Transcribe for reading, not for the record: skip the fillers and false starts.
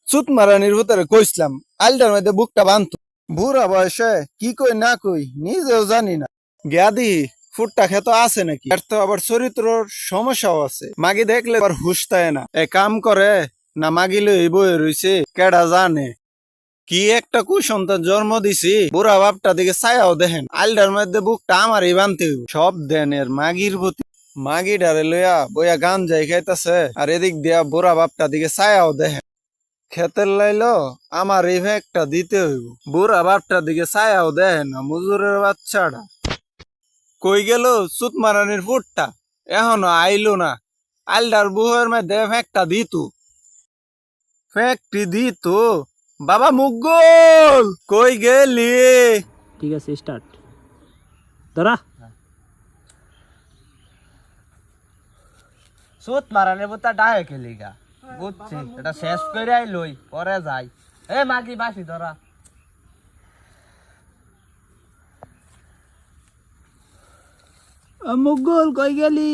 চুত মারানির ভিতরে কইসলাম আলটার মধ্যে বুকটা বানতো বুড়া বয়সে কি কই না কই নিজেও জানি না জ্ঞাদি ফুটটা খেতো আছে নাকি এর তো আবার চরিত্রর সমস্যাও আছে মাগি দেখলে আবার হুশ থাকে না এ কাম করে না মাগি লই বয়ে রইছে কেডা জানে কি একটা কুসন্তান জন্ম দিছি বুড়া বাপটা দিকে ছায়াও দেখেন আলটার মধ্যে বুকটা আমারই বানতে হইব। সব দেনের মাগির প্রতি মাগি ডারে লইয়া বইয়া গান যাই খাইতাছে আর এদিক দিয়া বুড়া বাপটা দিকে ছায়াও দেখেন খেতের লাইলো আমার এই একটা দিতে হইব বুড়া বাপটার দিকে ছায়াও দেখেন না মুজুরের বাচ্চাটা কই গেল সুত মারানির ফুটটা এখনো আইলো না আলডার বুহের মধ্যে একটা দিত ফ্যাক্টরি দিত বাবা মুগল কই গেলি ঠিক আছে স্টার্ট ধরা সুত মারানের বুতা ডাহে খেলিগা বুঝছি এটা শেষ করে আইলই পরে যাই এ মাগি বাসি ধরা মুগল কই গেলি